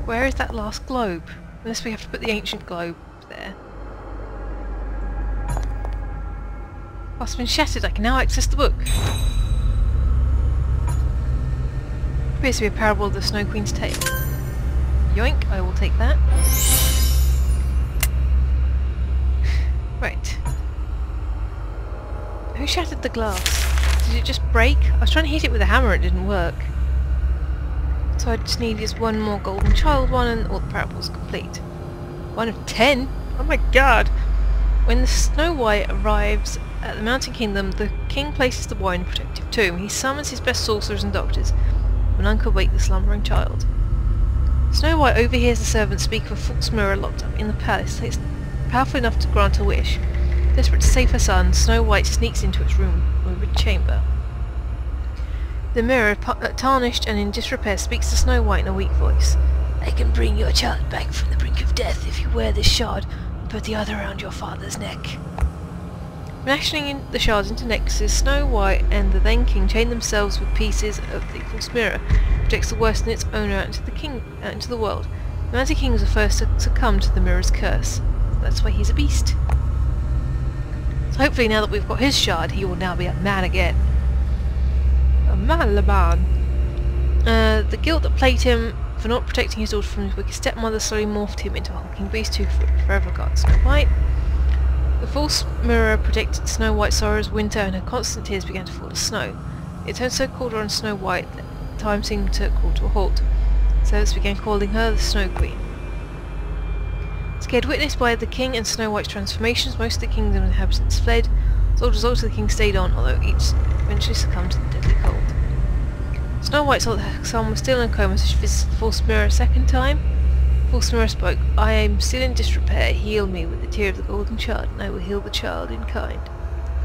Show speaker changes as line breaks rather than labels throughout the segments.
Where is that last globe? Unless we have to put the ancient globe there. Glass has been shattered. I can now access the book. Appears to be a parable of the Snow Queen's tale. Yoink, I will take that. Right. Who shattered the glass? Did it just break? I was trying to hit it with a hammer, it didn't work. So I just need is one more golden child one and all the parables complete. 1 of 10? Oh my god! When the Snow White arrives at the Mountain Kingdom, the king places the boy in a protective tomb. He summons his best sorcerers and doctors, when none could wake the slumbering child. Snow White overhears the servants speak of a false mirror locked up in the palace. It's powerful enough to grant a wish. Desperate to save her son, Snow White sneaks into its rumored chamber. The mirror, tarnished and in disrepair, speaks to Snow White in a weak voice. I can bring your child back from the brink of death if you wear this shard and put the other around your father's neck. Fashioning the shards into necklaces, Snow White and the then king chain themselves with pieces of the false mirror, projects the worst in its owner out into the world. The Mountain King was the first to succumb to the mirror's curse. That's why he's a beast. So hopefully now that we've got his shard, he will now be a man again. A man, the guilt that plagued him for not protecting his daughter from his wicked stepmother slowly morphed him into a hulking beast who forever guards Snow White. The false mirror predicted Snow White's sorrows, winter, and her constant tears began to fall as snow. It turned so cold on Snow White that time seemed to call to a halt. Servants began calling her the Snow Queen. Scared witness by the king and Snow White's transformations, most of the kingdom's inhabitants fled. As a result, the king stayed on, although each eventually succumbed to the deadly cold. Snow White saw that her son was still in a coma, so she visited the false mirror a second time. The false mirror spoke. I am still in disrepair. Heal me with the tear of the golden child, and I will heal the child in kind.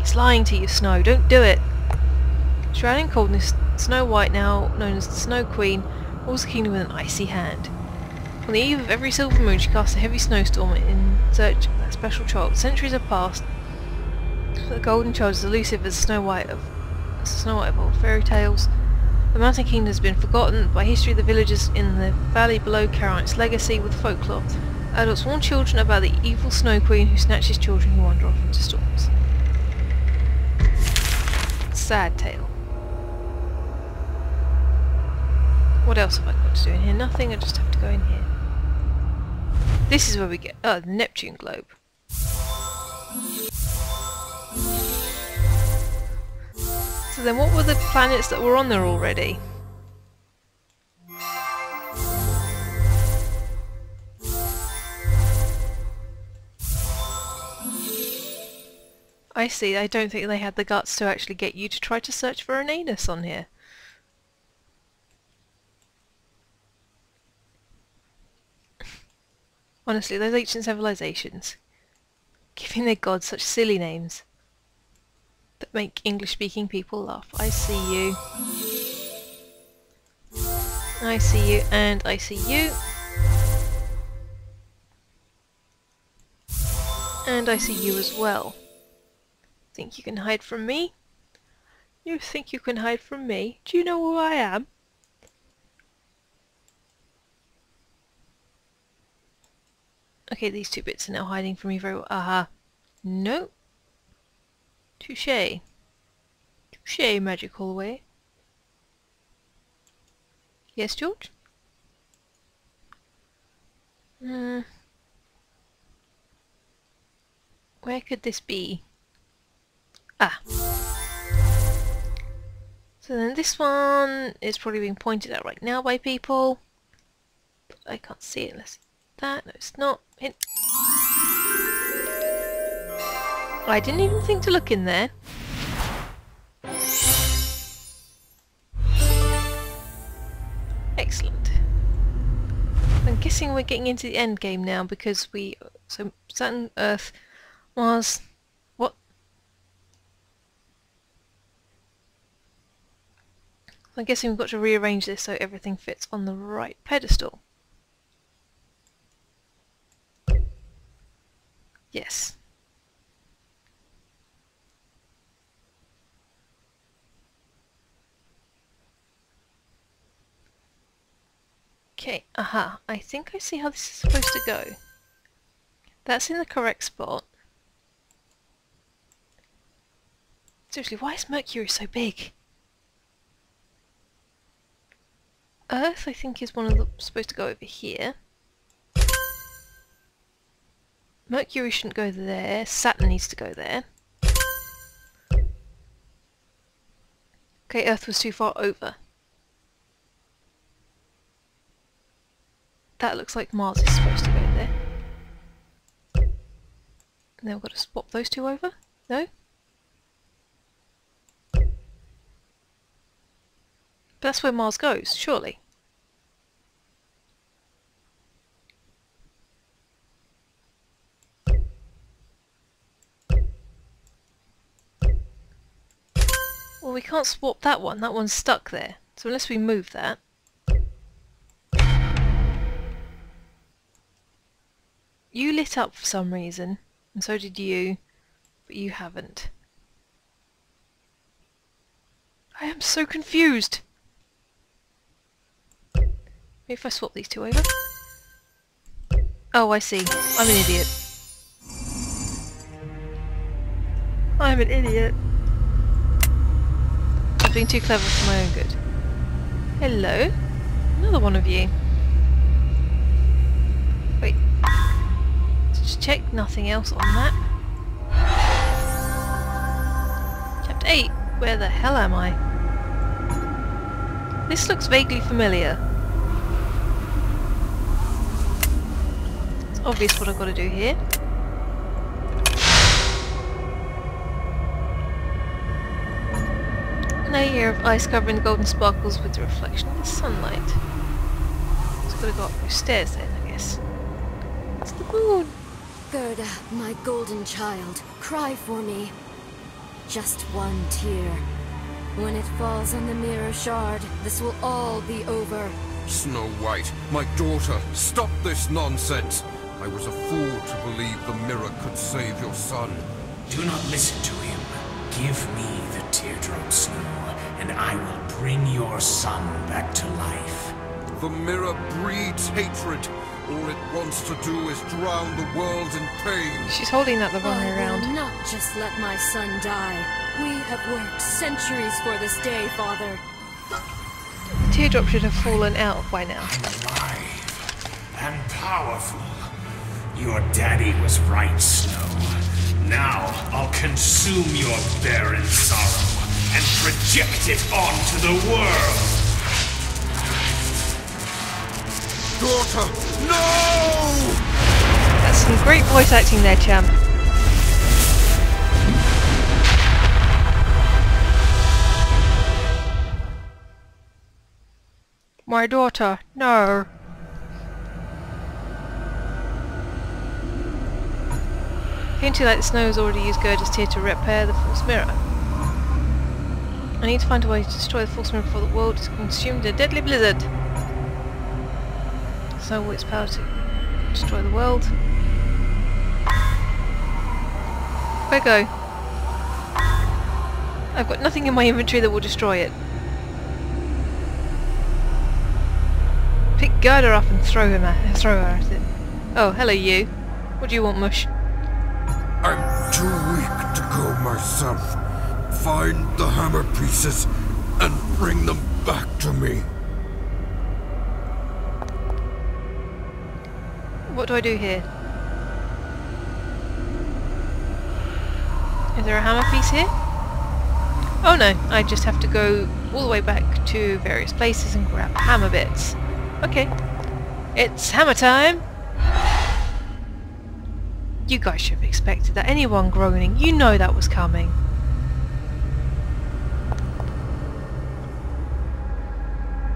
He's lying to you, Snow. Don't do it. Shrouded in coldness, Snow White, now known as the Snow Queen, rules the kingdom with an icy hand. On the eve of every silver moon, she casts a heavy snowstorm in search of that special child. Centuries have passed, but the golden child is elusive as the Snow White of old fairy tales. The Mountain Kingdom has been forgotten by history. The villagers in the valley below carry on its legacy with folklore. Adults warn children about the evil Snow Queen who snatches children who wander off into storms. Sad tale. What else have I got to do in here? Nothing, I just have to go in here. This is where we get... the Neptune globe. So then what were the planets that were on there already? I see, I don't think they had the guts to actually get you to try to search for an anus on here. Honestly, those ancient civilizations, giving their gods such silly names that make English-speaking people laugh. I see you. I see you, and I see you. And I see you as well. Think you can hide from me? You think you can hide from me? Do you know who I am? Okay, these two bits are now hiding from me very well. Aha. No. Touché. Touché, magical way. Yes, George? Where could this be? Ah. So then this one is probably being pointed at right now by people. But I can't see it unless that. No, it's not. I didn't even think to look in there. Excellent. I'm guessing we're getting into the end game now because so Saturn, Earth, Mars. What? I'm guessing we've got to rearrange this so everything fits on the right pedestal. Yes. Okay, aha. I think I see how this is supposed to go. That's in the correct spot. Seriously, why is Mercury so big? Earth, I think, is one of the supposed to go over here. Mercury shouldn't go there. Saturn needs to go there. Okay, Earth was too far over. That looks like Mars is supposed to go there. And then we've got to swap those two over? No? But that's where Mars goes, surely. Well, we can't swap that one. That one's stuck there. So unless we move that... You lit up for some reason, and so did you, but you haven't. I am so confused! Maybe if I swap these two over? Oh, I see. I'm an idiot. I'm an idiot. I've been too clever for my own good. Hello? Another one of you. Wait. Just check nothing else on that. Chapter 8. Where the hell am I? This looks vaguely familiar. It's obvious what I've got to do here. An layer of ice covering the golden sparkles with the reflection of the sunlight. Just gotta go up those stairs then, I guess. It's the moon!
Gerda, my golden child, cry for me. Just one tear. When it falls on the mirror shard, this will all be over.
Snow White, my daughter, stop this nonsense! I was a fool to believe the mirror could save your son.
Do not listen to him. Give me the teardrop, Snow, and I will bring your son back to life.
The mirror breeds hatred. All it wants to do is drown the world in pain.
She's holding that the wrong way around.
I will not just let my son die. We have worked centuries for this day, Father.
The teardrop should have fallen out by now.
I'm alive and powerful. Your daddy was right, Snow. Now I'll consume your barren sorrow and project it onto the world.
Daughter, no!
That's some great voice acting there, champ. My daughter, no. Hinting like the Snow has already used Gerda's tear to repair the false mirror. I need to find a way to destroy the false mirror before the world is consumed in a deadly blizzard. Snow will its power to destroy the world. Where go? I've got nothing in my inventory that will destroy it. Pick Gerda up and throw her at it. Oh, hello you. What do you want, Mush?
I'm too weak to go myself. Find the hammer pieces and bring them back to me.
What do I do here? Is there a hammer piece here? Oh no, I just have to go all the way back to various places and grab hammer bits. Okay. It's hammer time! You guys should have expected that. Anyone groaning, you know that was coming.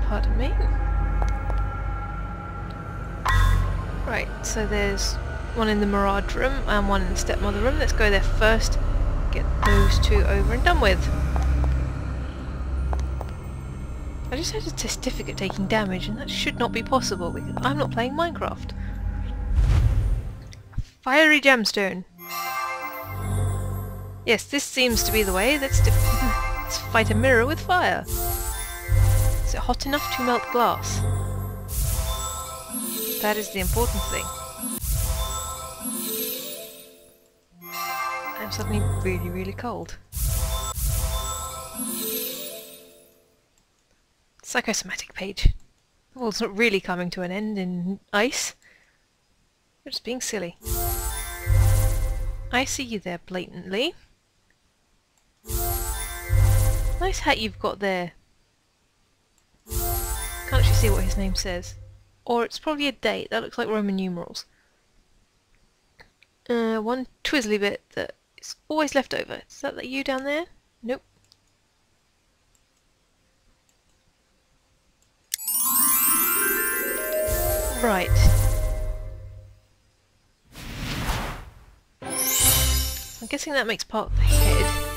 Pardon me. Right, so there's one in the Mirage room and one in the Stepmother room. Let's go there first. Get those two over and done with. I just had a testificate taking damage and that should not be possible because I'm not playing Minecraft. Fiery gemstone. Yes, this seems to be the way. Let's fight a mirror with fire. Is it hot enough to melt glass? That is the important thing. I'm suddenly really, really cold. Psychosomatic, Paige. The world's not really coming to an end in ice. You're just being silly. I see you there blatantly. Nice hat you've got there. Can't actually see what his name says. Or it's probably a date. That looks like Roman numerals. One twizzly bit that is always left over. Is that you down there? Nope. Right. I'm guessing that makes part of the head.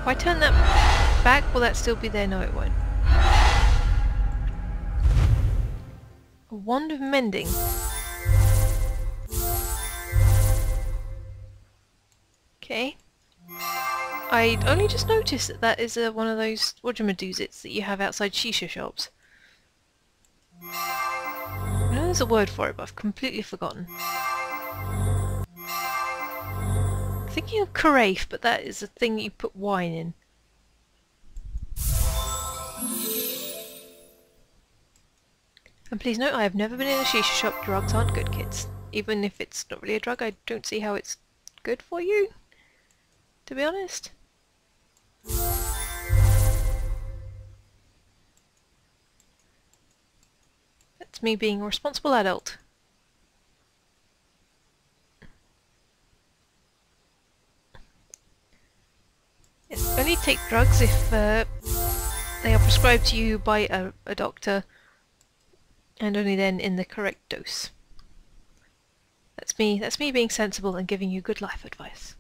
If I turn that back, will that still be there? No, it won't. A wand of mending. Okay. I only just noticed that that is one of those whatchamadoozits that you have outside shisha shops. I know there's a word for it, but I've completely forgotten. Thinking of carafe, but that is a thing you put wine in. And please note, I have never been in a shisha shop. Drugs aren't good, kids. Even if it's not really a drug, I don't see how it's good for you, to be honest. That's me being a responsible adult. Yes, only take drugs if they are prescribed to you by a doctor, and only then in the correct dose. That's me being sensible and giving you good life advice.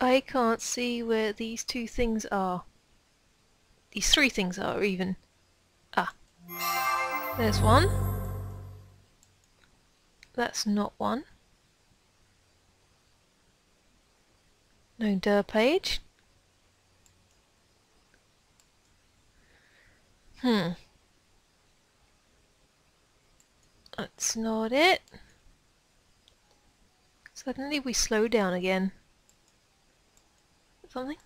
I can't see where these two things are. These three things are, even. Ah. There's one. That's not one. No duh, Paige. That's not it. Suddenly we slow down again. Something?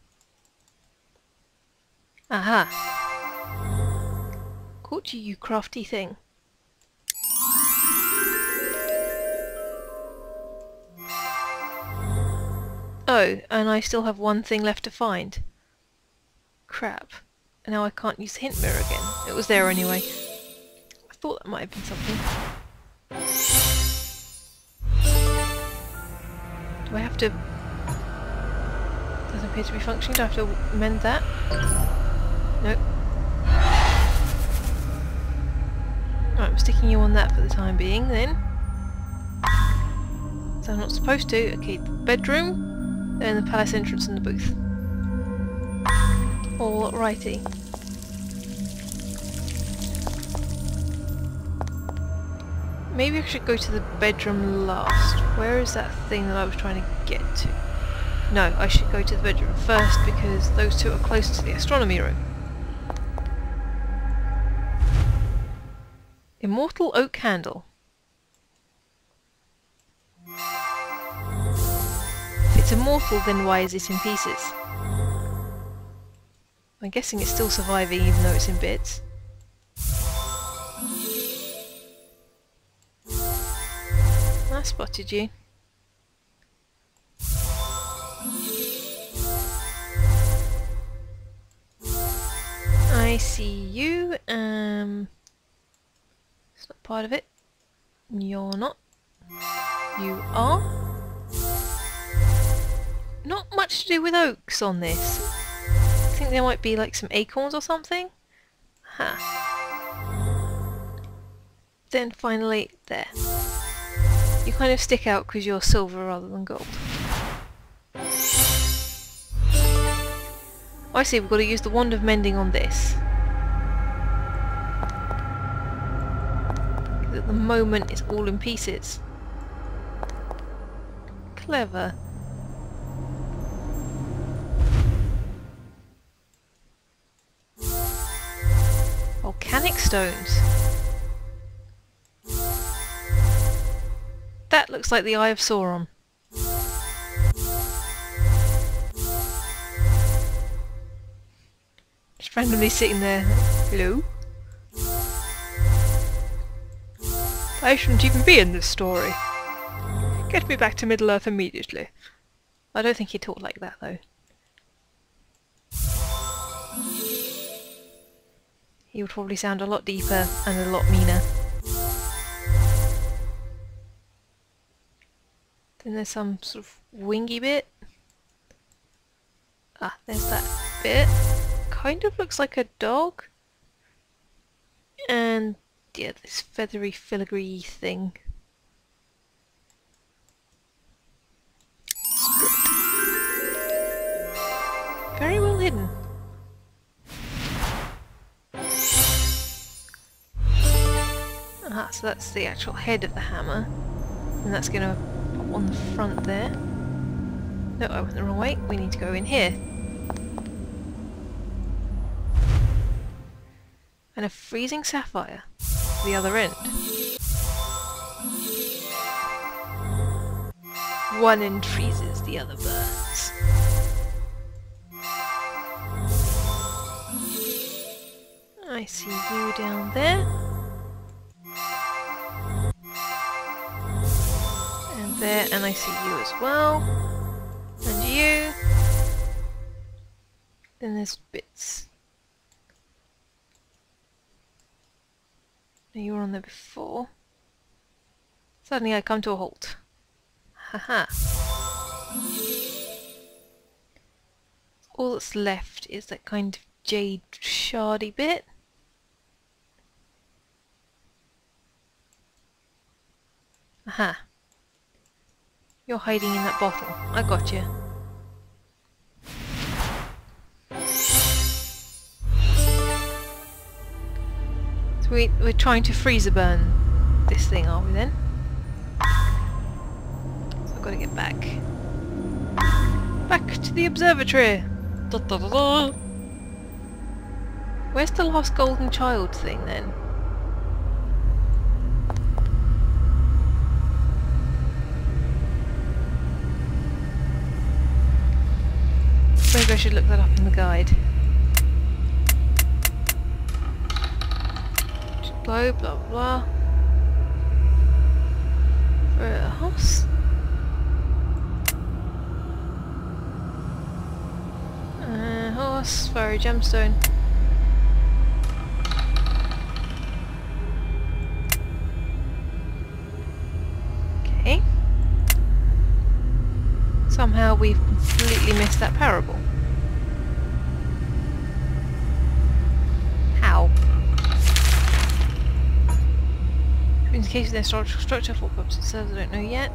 Aha! Caught you, you crafty thing. Oh, and I still have one thing left to find. Crap. And now I can't use the hint mirror again. It was there anyway. I thought that might have been something. Do I have to... Doesn't appear to be functioning. Do I have to mend that? Nope. Right, I'm sticking you on that for the time being then. So I'm not supposed to. Okay, the bedroom, then the palace entrance and the booth. Alrighty. Maybe I should go to the bedroom last. Where is that thing that I was trying to get to? No, I should go to the bedroom first because those two are close to the astronomy room. Immortal oak candle. If it's immortal, then why is it in pieces? I'm guessing it's still surviving even though it's in bits. I spotted you. I see you. It's not part of it. You're not. You are. Not much to do with oaks on this. I think there might be like some acorns or something. Ha. Then finally, there. You kind of stick out because you're silver rather than gold. I see, we've got to use the wand of mending on this. At The moment it's all in pieces. Clever. Volcanic stones. That looks like the Eye of Sauron. Just randomly sitting there. Hello? I shouldn't even be in this story. Get me back to Middle-earth immediately. I don't think he talked like that though. He would probably sound a lot deeper and a lot meaner. Then there's some sort of wingy bit. Ah, there's that bit. Kind of looks like a dog. And yeah, this feathery filigree thing. Very well hidden. Ah, so that's the actual head of the hammer. And that's going to pop on the front there. No, I went the wrong way. We need to go in here. And a freezing sapphire. The other end. One end freezes, the other burns. I see you down there. And there, and I see you as well. And you. Then there's bits. You were on there before. Suddenly I come to a halt. Haha. All that's left is that kind of jade shardy bit. Aha. You're hiding in that bottle. I got you. So we're trying to freezer burn this thing, are we then? So I've got to get back. Back to the observatory! Da, da, da, da. Where's the lost golden child thing then? Maybe I should look that up in the guide. Blah blah blah. For a horse. Horse, fiery gemstone. Okay. Somehow we've completely missed that parable. How? In case of their structure, what purpose it serves, I don't know yet.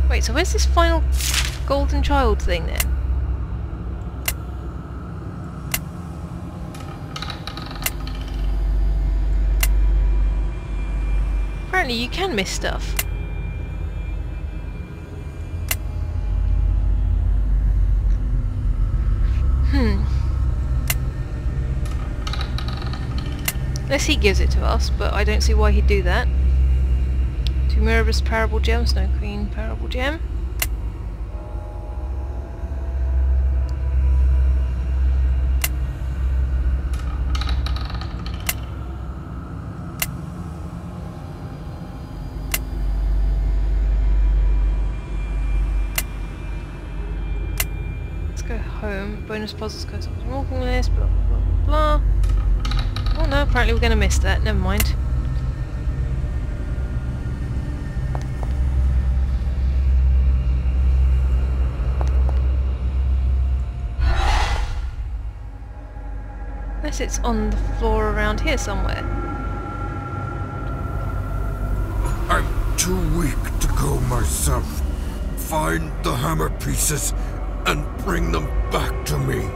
Wait, so where's this final golden child thing then? Apparently you can miss stuff. Unless he gives it to us, but I don't see why he'd do that. Two Mirabus Parable Gem, Snow Queen Parable Gem. Let's go home. Bonus puzzles goes on the walking list, blah blah blah blah. Oh no, apparently we're going to miss that, never mind. Unless it's on the floor around here somewhere.
I'm too weak to go myself. Find the hammer pieces and bring them back to me.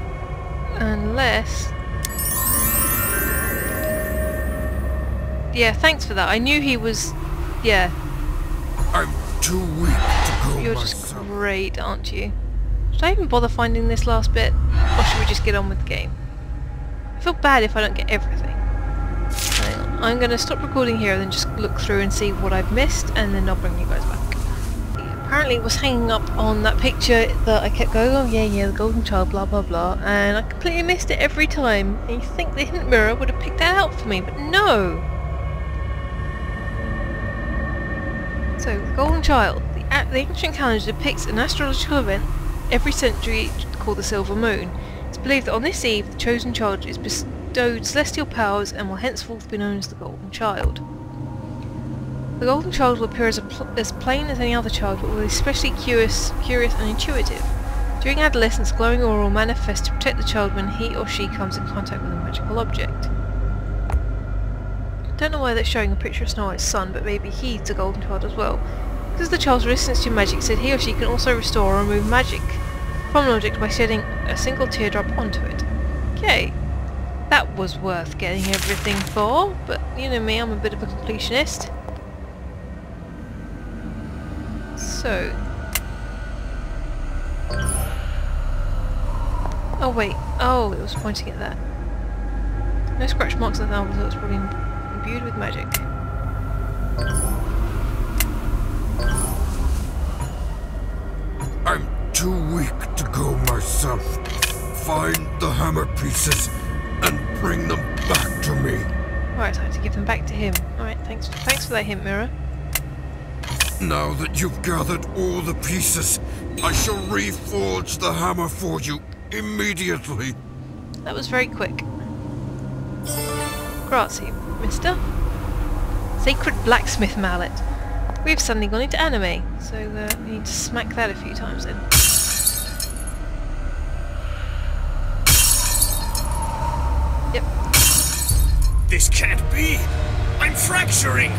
Yeah, thanks for that. I knew he was... Yeah,
I'm too weak to go
you're just
myself.
great, aren't you? Should I even bother finding this last bit? Or should we just get on with the game? I feel bad if I don't get everything. Hang on. I'm going to stop recording here and then just look through and see what I've missed, and then I'll bring you guys back. Apparently it was hanging up on that picture that I kept going, oh yeah, the golden child, blah blah blah, and I completely missed it every time. And you think the hint mirror would have picked that out for me, but no! So, the golden child. The ancient calendar depicts an astrological event every century called the silver moon. It's believed that on this eve the chosen child is bestowed celestial powers and will henceforth be known as the golden child. The golden child will appear as plain as any other child, but will be especially curious and intuitive. During adolescence, glowing aura will manifest to protect the child when he or she comes in contact with a magical object. I don't know why they're showing a picture of Snow White's son, but maybe he's the golden child as well. Because the child's resistance to magic said he or she can also restore or remove magic from an object by shedding a single teardrop onto it. Okay, that was worth getting everything for, but you know me, I'm a bit of a completionist. So... Oh wait, oh, it was pointing at that. No scratch marks on the album, so it's probably imbued with magic.
I'm too weak to go myself. Find the hammer pieces and bring them back to me.
Right, I have to give them back to him. Alright, thanks for that hint mirror.
Now that you've gathered all the pieces, I shall reforge the hammer for you immediately.
That was very quick. Grazie, mister. Sacred blacksmith mallet. We've suddenly gone into anime, so we need to smack that a few times then. Yep.
This can't be! I'm fracturing!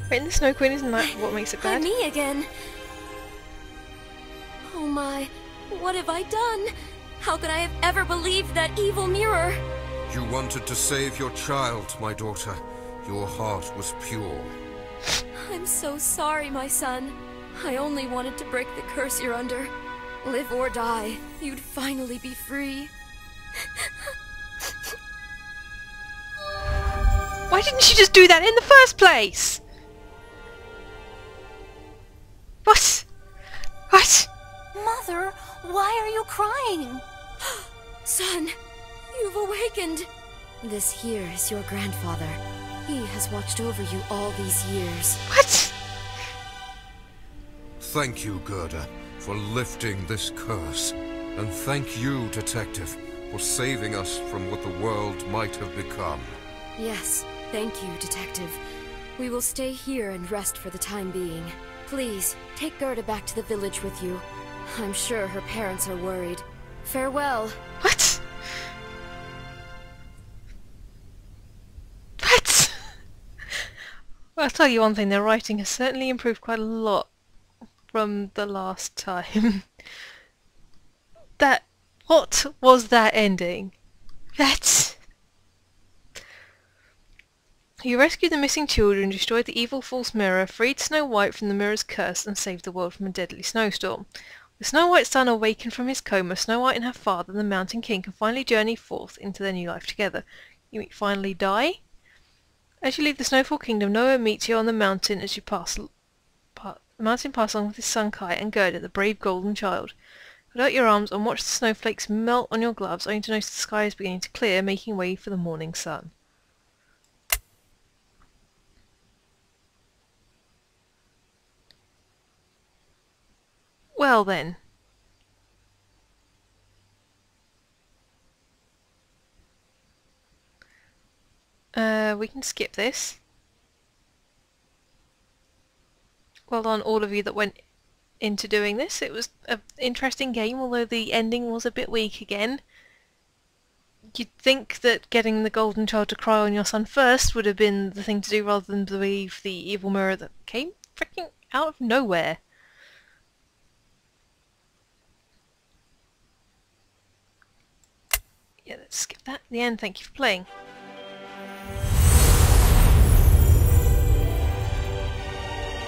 Wait, in the Snow Queen, isn't that what makes it bad?
Me again. Oh my, what have I done? How could I have ever believed that evil mirror?
You wanted to save your child, my daughter. Your heart was pure.
I'm so sorry, my son. I only wanted to break the curse you're under. Live or die, you'd finally be free.
Why didn't she just do that in the first place? What? What?
Mother, why are you crying? Son, you've awakened. This here is your grandfather. He has watched over you all these years.
What?
Thank you, Gerda, for lifting this curse. And thank you, Detective, for saving us from what the world might have become.
Yes, thank you, Detective. We will stay here and rest for the time being. Please, take Gerda back to the village with you. I'm sure her parents are worried. Farewell.
What? What? Well, I'll tell you one thing, their writing has certainly improved quite a lot from the last time. What was that ending? You rescued the missing children, destroyed the evil false mirror, freed Snow White from the mirror's curse, and saved the world from a deadly snowstorm. With Snow White's son awakened from his coma, Snow White and her father, the Mountain King, can finally journey forth into their new life together. You mean finally die? As you leave the Snowfall Kingdom, Noah meets you on the mountain as you pass along with his son Kai and Gerda, the brave golden child. Put out your arms and watch the snowflakes melt on your gloves, only to notice the sky is beginning to clear, making way for the morning sun. Well then. We can skip this. Well done all of you that went into doing this. It was an interesting game, although the ending was a bit weak again. You'd think that getting the golden child to cry on your son first would have been the thing to do rather than believe the evil mirror that came freaking out of nowhere. Yeah, let's skip that. The end, thank you for playing.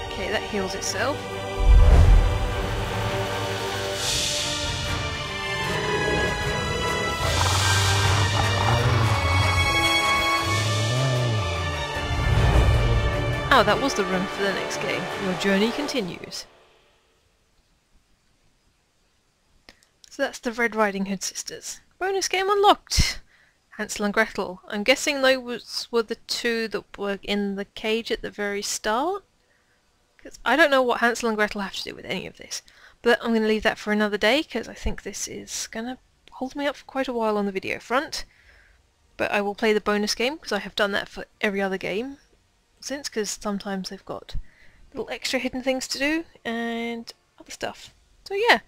Okay, that heals itself. Oh, that was the room for the next game. Your journey continues. So that's the Red Riding Hood sisters. Bonus game unlocked! Hansel and Gretel. I'm guessing those were the two that were in the cage at the very start? Because I don't know what Hansel and Gretel have to do with any of this. But I'm going to leave that for another day, because I think this is going to hold me up for quite a while on the video front. But I will play the bonus game, because I have done that for every other game since, because sometimes they've got little extra hidden things to do, and other stuff. So yeah,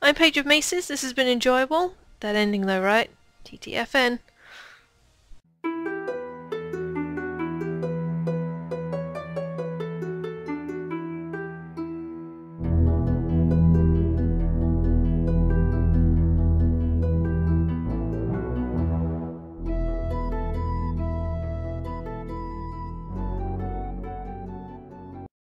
I'm Paigeofmaces, this has been enjoyable. That ending though, right? TTFN.